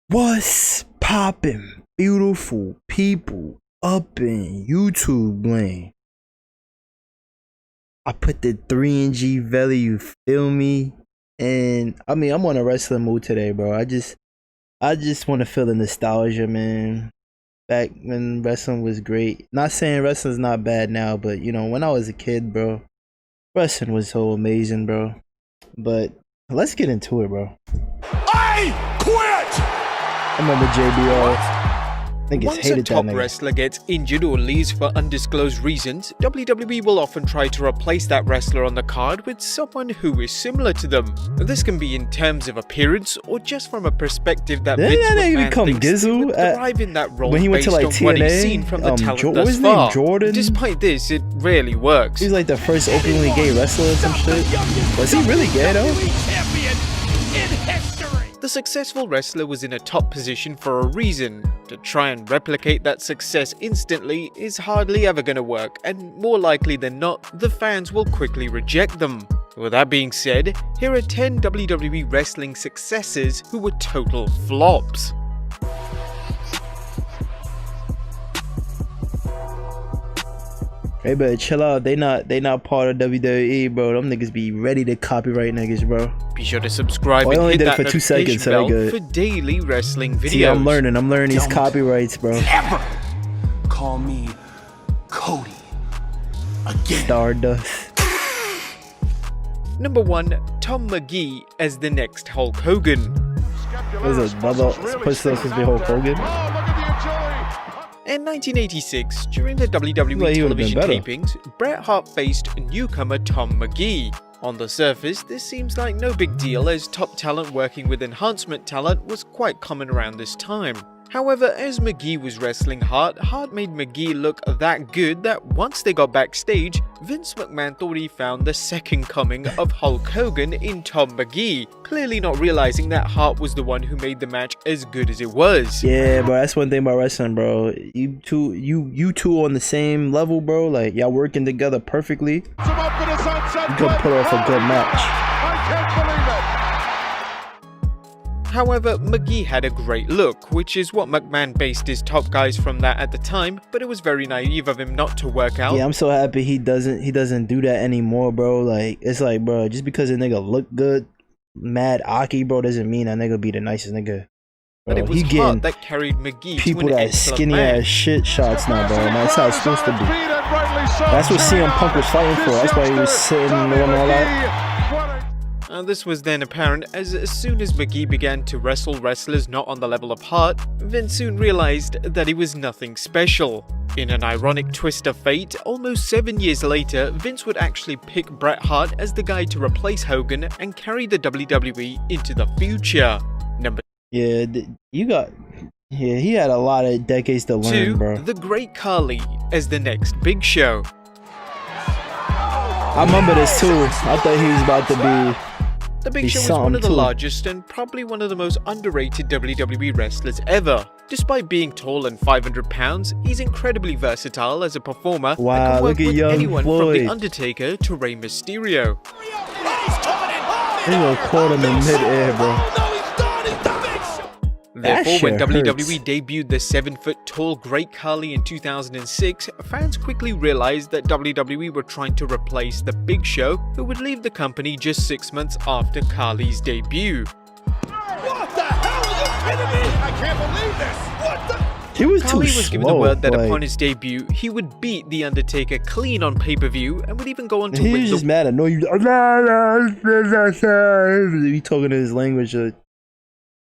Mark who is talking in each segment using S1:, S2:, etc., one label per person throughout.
S1: What's poppin', beautiful people up in YouTube land? I put the 3G Valley, you feel me? And I mean, I'm on a wrestling mood today, bro. I just want to feel the nostalgia, man. Back when wrestling was great. Not saying wrestling's not bad now, but you know, when I was a kid, bro, wrestling was so amazing, bro. But let's get into it, bro.
S2: I quit!
S1: I remember JBL.
S2: Once a top wrestler gets injured or leaves for undisclosed reasons, WWE will often try to replace that wrestler on the card with someone who is similar to them. This can be in terms of appearance or just from a perspective that Vince McMahon thinks he would thrive in that role
S1: when he went
S2: based
S1: to, like,
S2: on what he's
S1: TNA,
S2: seen from the talent
S1: what was
S2: thus
S1: his name?
S2: far.
S1: Jordan?
S2: Despite this, it rarely works.
S1: He's like the first openly gay wrestler or some shit. Was he really gay though?
S2: The successful wrestler was in a top position for a reason. To try and replicate that success instantly is hardly ever gonna work, and more likely than not, the fans will quickly reject them. With that being said, here are 10 WWE wrestling successes who were total flops.
S1: Hey, better chill out. They not part of WWE, bro. Them niggas be ready to copyright niggas, bro.
S2: Be sure to subscribe and hit that notification bell for daily wrestling videos.
S1: See, I'm learning these copyrights, bro.
S3: Ever call me Cody again.
S1: Stardust.
S2: Number 1, Tom Mcgee as the next Hulk Hogan.
S1: What is it? Supposed to be Hulk Hogan?
S2: In 1986, during the WWE television tapings, Bret Hart faced newcomer Tom Mcgee. On the surface, this seems like no big deal, as top talent working with enhancement talent was quite common around this time. However, as Mcgee was wrestling Hart made Mcgee look that good that once they got backstage, Vince McMahon thought he found the second coming of Hulk Hogan in Tom Mcgee, clearly not realizing that Hart was the one who made the match as good as it was.
S1: Yeah, bro, that's one thing about wrestling, bro. You two on the same level, bro. Like, y'all working together perfectly. You can put off a good match.
S2: However, Mcgee had a great look, which is what McMahon based his top guys from that at the time, but it was very naive of him not to work out.
S1: Yeah, I'm so happy he doesn't do that anymore, bro. Like, it's like, bro, just because a nigga look good, mad Aki, bro, doesn't mean that nigga be the nicest nigga. Bro,
S2: but it was Hart that carried Mcgee
S1: people
S2: to an
S1: that skinny ass shit shots now, bro. And that's how it's supposed to be. That's what CM Punk was fighting for. That's why he was sitting and doing all that.
S2: This was then apparent as soon as Mcgee began to wrestle wrestlers not on the level of Hart, Vince soon realized that he was nothing special. In an ironic twist of fate, almost 7 years later, Vince would actually pick Bret Hart as the guy to replace Hogan and carry the WWE into the future.
S1: Yeah, he had a lot of decades to learn,
S2: 2,
S1: bro.
S2: The Great Khali as the next Big Show.
S1: I remember this too. I thought he was about to be...
S2: The Big Show was one of the largest and probably one of the most underrated WWE wrestlers ever. Despite being tall and 500 pounds, he's incredibly versatile as a performer and can work with anyone from The Undertaker to Rey Mysterio.
S1: He gonna caught him in mid-air, bro.
S2: Therefore, when WWE debuted the 7-foot-tall Great Khali in 2006, fans quickly realized that WWE were trying to replace the Big Show, who would leave the company just 6 months after Khali's debut.
S3: What the hell are you kidding me? I can't believe this. What the?
S1: He was
S2: Khali
S1: too
S2: was given
S1: slow,
S2: the word that
S1: like,
S2: upon his debut, he would beat The Undertaker clean on pay-per-view and would even go on to
S1: he
S2: win
S1: was
S2: the...
S1: just mad. I know you. He talking in his language.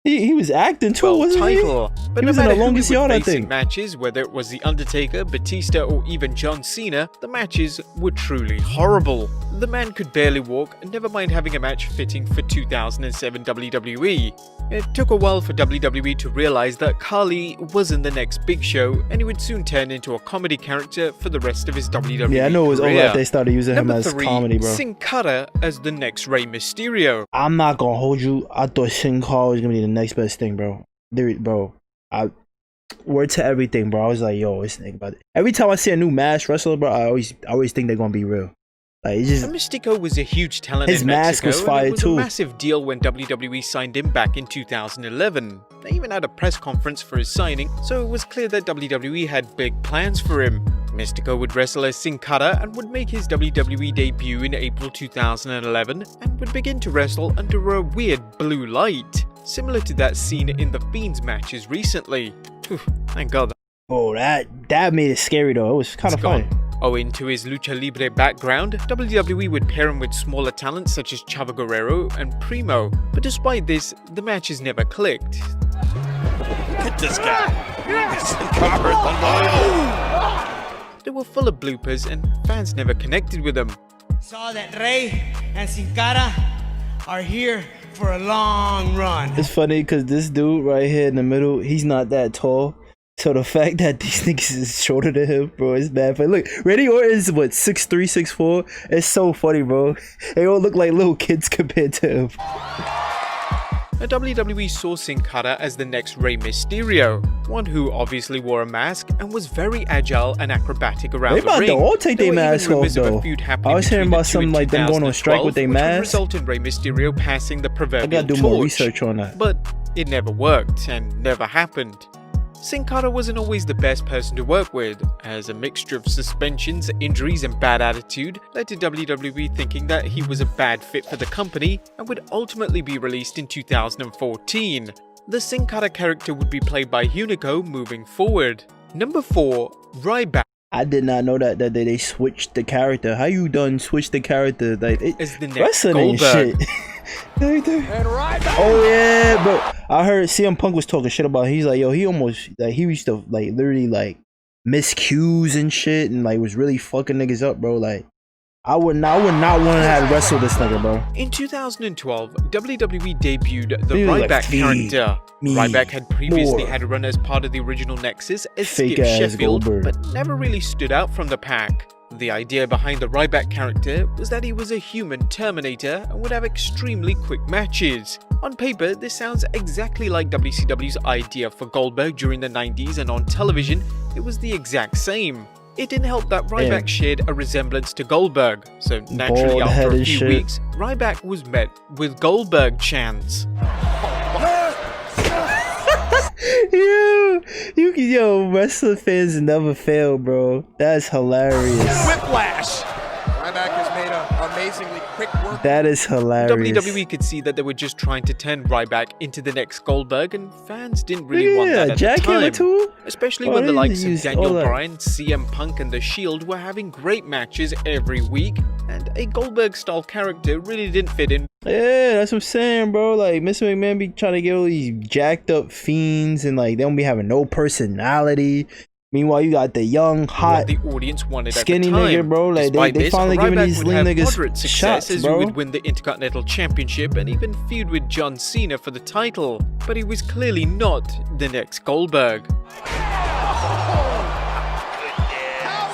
S1: He was acting too, wasn't he?
S2: But
S1: he was in The Longest Yard, I think.
S2: Matches, whether it was The Undertaker, Batista, or even John Cena, the matches were truly horrible. The man could barely walk, never mind having a match fitting for 2007 WWE. It took a while for WWE to realize that Khali wasn't the next Big Show, and he would soon turn into a comedy character for the rest of his WWE career.
S1: Yeah, I know it was over that they started using him as
S2: 3,
S1: comedy, bro.
S2: Sin Cara as the next Rey Mysterio.
S1: I'm not gonna hold you. I thought Sin Cara was gonna be the next best thing, bro. Word to everything, bro. I was like, yo, this thing about it. Every time I see a new masked wrestler, bro, I always think they're gonna be real. Like, he just,
S2: Mystico was a huge talent
S1: his
S2: in
S1: mask
S2: Mexico,
S1: was fire
S2: and it was
S1: too.
S2: a massive deal when WWE signed him back in 2011. They even had a press conference for his signing, so it was clear that WWE had big plans for him. Mystico would wrestle as Sin Cara and would make his WWE debut in April 2011 and would begin to wrestle under a weird blue light, similar to that seen in the Fiend's matches recently. Thank God.
S1: Oh, that made it scary though. It was kind of funny.
S2: Owing to his lucha libre background, WWE would pair him with smaller talents such as Chavo Guerrero and Primo, but despite this, the matches never clicked.
S3: Get this guy.
S2: They were full of bloopers and fans never connected with them.
S4: Saw that Rey and Sin Cara are here for a long run.
S1: It's funny because this dude right here in the middle, he's not that tall. So the fact that these niggas is shorter than him, bro, it's bad. But look, Randy Orton is what, 6'3", 6'4"? It's so funny, bro. They all look like little kids compared to him.
S2: The WWE saw Sin Cara as the next Rey Mysterio, one who obviously wore a mask and was very agile and acrobatic around the ring.
S1: They about to all take their mask off, though. I was hearing about something like them going on strike with their masks.
S2: Result in Rey Mysterio passing the proverbial
S1: I gotta do more research on that.
S2: But it never worked and never happened. Sin Cara wasn't always the best person to work with, as a mixture of suspensions, injuries and bad attitude led to WWE thinking that he was a bad fit for the company and would ultimately be released in 2014. The Sin Cara character would be played by Hunico moving forward. Number 4. Ryback.
S1: I did not know that they switched the character. How you done switch the character? Like,
S2: As the next
S1: wrestling and
S2: Goldberg.
S1: shit. Oh yeah, bro. I heard CM Punk was talking shit about it. He's like, yo, he almost, like, he used to, like, literally, like, miss cues and shit and, like, was really fucking niggas up, bro. Like, I would not want to have wrestle this nigga, bro.
S2: In 2012, WWE debuted the Ryback character. Ryback had previously had a run as part of the original Nexus as Skip Sheffield, but never really stood out from the pack. The idea behind the Ryback character was that he was a human Terminator and would have extremely quick matches. On paper, this sounds exactly like WCW's idea for Goldberg during the 90s, and on television, it was the exact same. It didn't help that Ryback shared a resemblance to Goldberg, so naturally after a few weeks, Ryback was met with Goldberg chants.
S1: Yo, wrestling fans never fail, bro. That's hilarious.
S3: Whiplash. Ryback has made an amazingly quick work.
S1: That is hilarious.
S2: WWE could see that they were just trying to turn Ryback into the next Goldberg, and fans didn't really want that at the time.
S1: Too?
S2: Especially when the likes of Daniel Bryan, CM Punk and The Shield were having great matches every week, and a Goldberg-style character really didn't fit in.
S1: Yeah, that's what I'm saying, bro. Like, Mr. McMahon be trying to get all these jacked up fiends and, like, they don't be having no personality. Meanwhile, you got the young, hot,
S2: the audience wanted
S1: skinny
S2: at the time.
S1: nigga, bro. Like, they finally giving these lean niggas shots,
S2: as
S1: bro.
S2: He would win the Intercontinental Championship and even feud with John Cena for the title. But he was clearly not the next Goldberg.
S3: How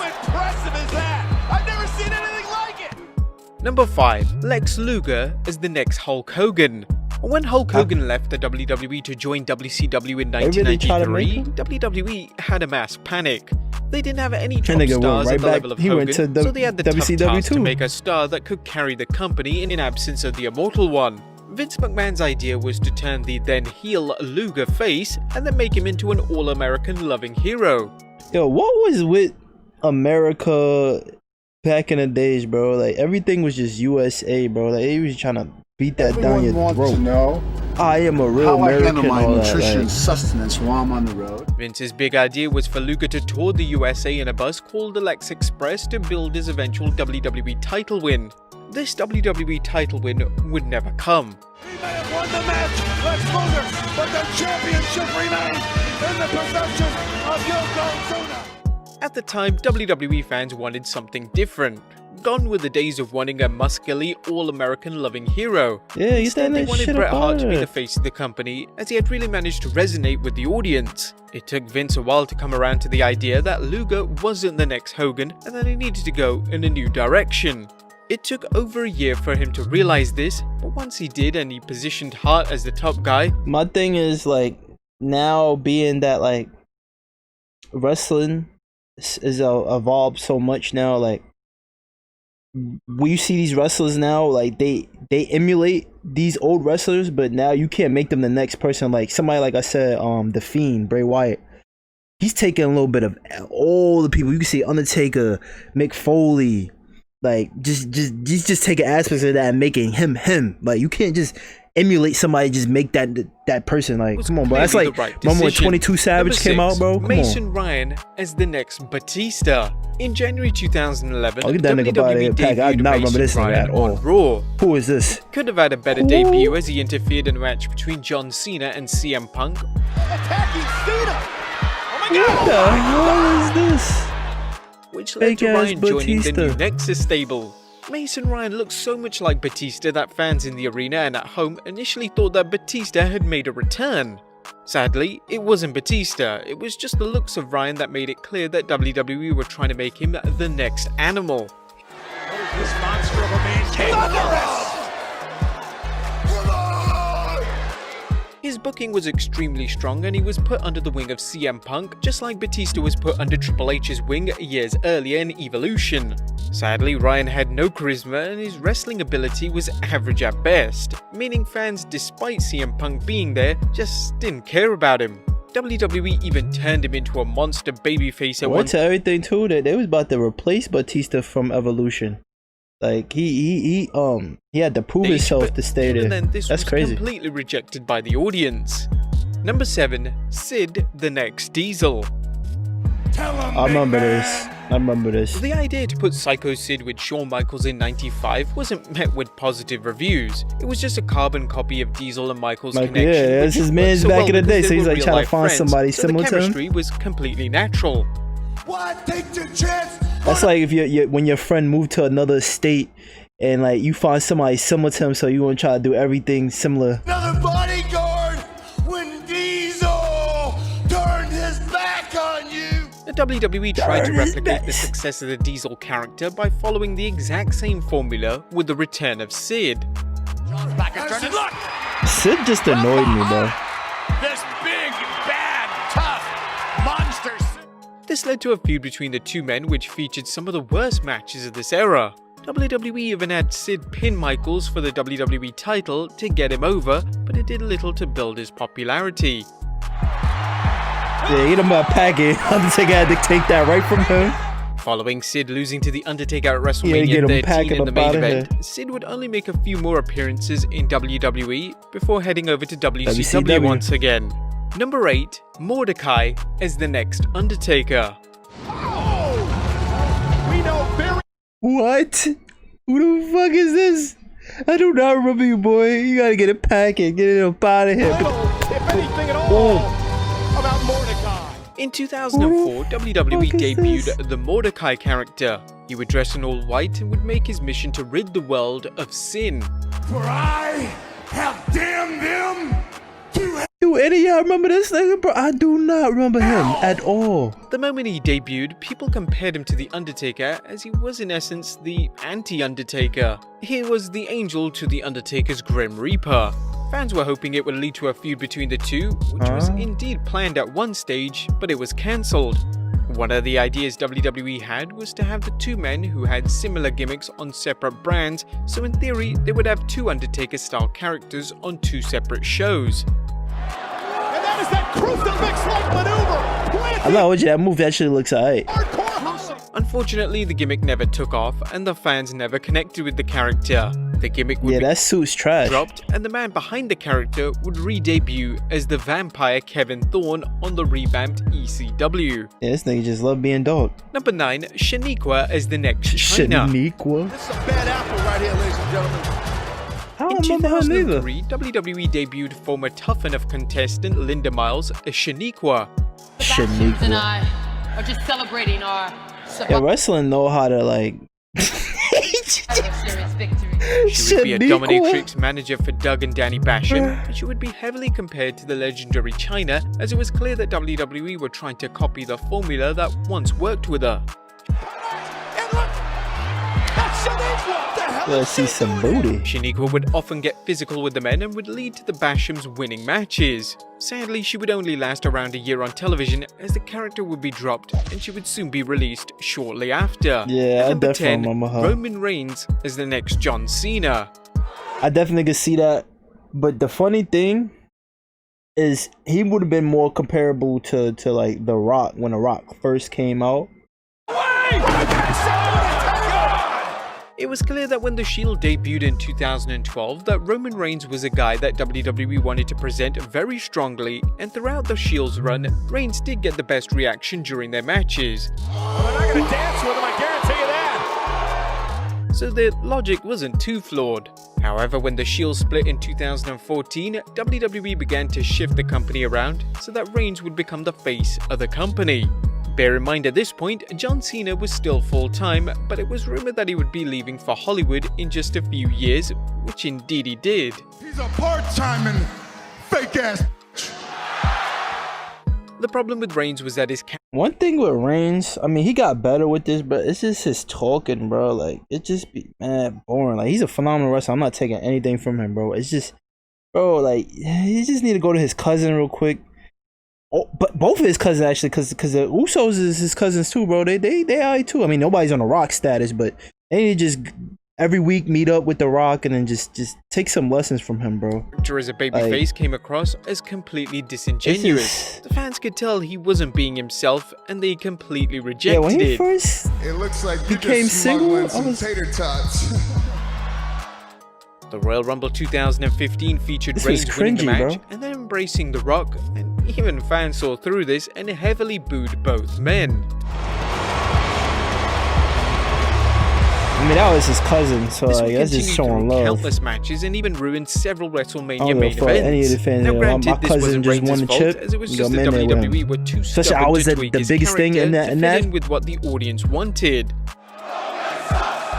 S3: impressive is that? I've never seen anything like it.
S2: Number 5. Lex Luger as the next Hulk Hogan. When Hulk Hogan left the WWE to join WCW in 1993, WWE had a mass panic. They didn't have any top stars at the level of Hogan, so they had the tough task to make a star that could carry the company in absence of the immortal one. Vince McMahon's idea was to turn the then heel Luger face and then make him into an all-American loving hero.
S1: Yo, what was with America back in the days, bro? Like, everything was just USA, bro. Like, he was trying to beat that down your throat.
S5: To know
S1: I am a real American.
S5: How I handle my nutrition
S1: and
S5: sustenance while I'm on the road.
S2: Vince's big idea was for Luger to tour the USA in a bus called the Lex Express to build his eventual WWE title win. This WWE title win would never come.
S3: He may have won the match, Lex Luger, but the championship remains in the possession of Yokozuna.
S2: At the time, WWE fans wanted something different. Gone were the days of wanting a muscularly all-American loving hero.
S1: Yeah,
S2: instead they wanted Bret Hart to be the face of the company, as he had really managed to resonate with the audience. It took Vince a while to come around to the idea that Luger wasn't the next Hogan and that he needed to go in a new direction. It took over a year for him to realize this, but once he did and he positioned Hart as the top guy.
S1: My thing is, like, now being that, like, wrestling is evolved so much now, like, when you see these wrestlers now, like they emulate these old wrestlers, but now you can't make them the next person. Like somebody, like I said, the Fiend, Bray Wyatt. He's taking a little bit of all the people. You can see Undertaker, Mick Foley, like just taking aspects of that and making him. Like you can't just emulate somebody, just make that person. Like, come on, bro. That's like remember when 22 Savage came out, bro. Come
S2: Mason
S1: on.
S2: Ryan as the next Batista. In January 2011,
S1: I'll get that nigga by the pack. I do not remember this nigga at all.
S2: Raw.
S1: Who is this?
S2: Could have had a better debut as he interfered in a match between John Cena and CM Punk.
S3: Attacking Cena. Oh my
S1: What the hell is this?
S2: Which led
S1: Fake
S2: to
S1: ass
S2: Ryan joining the
S1: Batista.
S2: new Nexus stable. Mason Ryan looks so much like Batista that fans in the arena and at home initially thought that Batista had made a return. Sadly, it wasn't Batista, it was just the looks of Ryan that made it clear that WWE were trying to make him the next animal.
S3: This monster of a man came.
S2: His booking was extremely strong and he was put under the wing of CM Punk, just like Batista was put under Triple H's wing years earlier in Evolution. Sadly, Ryan had no charisma and his wrestling ability was average at best, meaning fans, despite CM Punk being there, just didn't care about him. WWE even turned him into a monster babyface at one
S1: What's everything too that they was about to replace Batista from Evolution. Like he had to prove himself to stay there.
S2: Then this
S1: That's
S2: was
S1: crazy.
S2: completely rejected by the audience. Number 7, Sid The Next Diesel.
S1: I remember this.
S2: The idea to put Psycho Sid with Shawn Michaels in '95 wasn't met with positive reviews. It was just a carbon copy of Diesel and Michaels'
S1: Like,
S2: connection.
S1: yeah, that's
S2: which
S1: his
S2: worked
S1: man's
S2: so
S1: back
S2: well
S1: in the day,
S2: because
S1: so
S2: they
S1: he's
S2: were
S1: like trying to
S2: real-life
S1: find
S2: friends,
S1: somebody
S2: so
S1: similar
S2: the
S1: to him.
S2: chemistry was completely natural.
S3: Why take the chance?
S1: That's like if you when your friend moved to another state and like you find somebody similar to him, so you want to try to do everything similar.
S3: Another bodyguard when Diesel turned his back on you.
S2: The WWE tried to replicate the success of the Diesel character by following the exact same formula with the return of Sid.
S3: John's back and turning. Look,
S1: Sid just annoyed me, bro.
S3: this big, bad, tough monster.
S2: This led to a feud between the two men which featured some of the worst matches of this era. WWE even had Sid pin Michaels for the WWE title to get him over, but it did little to build his popularity.
S1: Yeah, get him a packet. Undertaker had to take that right from him.
S2: Following Sid losing to The Undertaker at
S1: Yeah,
S2: WrestleMania
S1: get him
S2: 13
S1: packing
S2: in the
S1: up
S2: main
S1: outta
S2: event,
S1: here.
S2: Sid would only make a few more appearances in WWE before heading over to WCW
S1: WCW.
S2: once again. Number 8, Mordecai as the next Undertaker.
S3: We know very
S1: What? Who the fuck is this? I do not remember you, boy. You gotta get a packet. Get it up out of here.
S3: little, if anything at all, about Mordecai.
S2: In 2004, WWE
S1: fuck is
S2: debuted
S1: this?
S2: the Mordecai character. He would dress in all white and would make his mission to rid the world of sin.
S3: For I have damned them to
S1: Do any of y'all remember this nigga, bro? I do not remember him at all.
S2: The moment he debuted, people compared him to The Undertaker as he was in essence the anti-Undertaker. He was the angel to The Undertaker's Grim Reaper. Fans were hoping it would lead to a feud between the two, which was indeed planned at one stage, but it was cancelled. One of the ideas WWE had was to have the two men who had similar gimmicks on separate brands, so in theory they would have two Undertaker-style characters on two separate shows.
S3: And that is that crucifix-like maneuver.
S1: I'm not with you. That movie actually looks alright.
S3: Hardcore house.
S2: Unfortunately, the gimmick never took off, and the fans never connected with the character. The gimmick would
S1: Yeah,
S2: be
S1: that suit's trash.
S2: dropped, and the man behind the character would re-debut as the vampire Kevin Thorne on the revamped ECW.
S1: Yeah, this nigga just love being dog.
S2: Number 9, Shaniqua as the next China.
S1: Shaniqua.
S3: This is a bad apple right here, ladies and gentlemen.
S1: I
S2: In
S1: don't remember her neither.
S2: 2003, WWE debuted former Tough Enough contestant Linda Miles as Shaniqua.
S6: Sebastians and
S1: Shaniqua.
S6: I are just celebrating our
S1: Yeah, wrestling know how to like.
S6: serious victory.
S2: She would be a
S1: Shaniqua?
S2: dominatrix manager for Doug and Danny Basham, and she would be heavily compared to the legendary Chyna, as it was clear that WWE were trying to copy the formula that once worked with her.
S3: And look, that's Shaniqua.
S1: Let's see some booty.
S2: Shaniqua would often get physical with the men and would lead to the Basham's winning matches. Sadly, she would only last around a year on television as the character would be dropped and she would soon be released shortly after.
S1: Yeah, I
S2: Number
S1: definitely
S2: 10,
S1: remember her.
S2: Roman Reigns as the next John Cena.
S1: I definitely could see that. But the funny thing is he would have been more comparable to like The Rock when The Rock first came out.
S2: It was clear that when The Shield debuted in 2012 that Roman Reigns was a guy that WWE wanted to present very strongly, and throughout The Shield's run, Reigns did get the best reaction during their matches.
S3: Well, they're not going to dance with him, I guarantee you that.
S2: So the logic wasn't too flawed. However, when The Shield split in 2014, WWE began to shift the company around so that Reigns would become the face of the company. Bear in mind at this point, John Cena was still full-time, but it was rumored that he would be leaving for Hollywood in just a few years, which indeed he did.
S3: He's a part-time and fake-ass.
S2: The problem with Reigns was that his
S1: One thing with Reigns, I mean, he got better with this, but it's just his talking, bro. Like, it just be mad boring. Like, he's a phenomenal wrestler. I'm not taking anything from him, bro. It's just, bro, like, he just need to go to his cousin real quick. Oh, but both of his cousins actually, cause the Usos is his cousins too, bro. They alright too. I mean, nobody's on the Rock status, but they need to just every week meet up with the Rock and then just take some lessons from him, bro.
S2: character as a babyface came across as completely disingenuous. The fans could tell he wasn't being himself, and they completely rejected
S1: yeah, when he
S2: it.
S1: first
S3: It looks like
S1: became single,
S3: some tater tots.
S2: The Royal Rumble 2015 featured
S1: This was
S2: Reigns winning the
S1: cringy,
S2: match
S1: bro.
S2: and then embracing The Rock, and even fans saw through this and heavily booed both men.
S1: I mean, that was his cousin, so
S2: This
S1: like,
S2: would
S1: that's just
S2: continue
S1: showing
S2: through
S1: love.
S2: countless matches and even ruined several WrestleMania
S1: I don't
S2: main
S1: give a fuck any of
S2: events.
S1: the fans.
S2: Now
S1: My
S2: granted, this
S1: cousin
S2: wasn't
S1: just
S2: Reigns'
S1: won the
S2: fault,
S1: chip.
S2: as it was
S1: You
S2: just
S1: go
S2: the
S1: man there with him.
S2: WWE were too
S1: Especially
S2: stubborn
S1: I was
S2: to
S1: at
S2: tweak
S1: the
S2: his
S1: biggest thing in
S2: character
S1: that-
S2: to
S1: in
S2: fit
S1: that.
S2: in with what the audience wanted.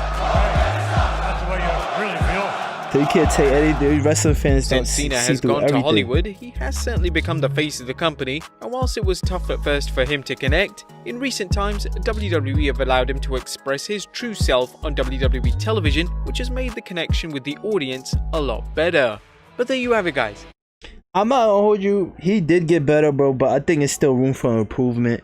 S7: That's the way you really feel.
S1: So you can't take any wrestling fans don't
S2: Since Cena
S1: see
S2: has
S1: through
S2: gone to
S1: everything.
S2: Hollywood, he has certainly become the face of the company, and whilst it was tough at first for him to connect, in recent times WWE have allowed him to express his true self on WWE television, which has made the connection with the audience a lot better. But there you have it, guys.
S1: I'm not gonna hold you. He did get better, bro, but I think it's still room for improvement.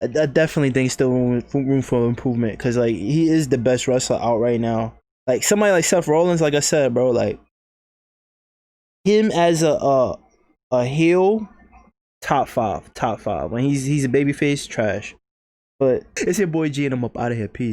S1: I definitely think still room for improvement because like he is the best wrestler out right now. Like somebody like Seth Rollins, like I said, bro, like him as a heel, top five. When he's a babyface, trash. But it's your boy G and I'm up out of here. Peace.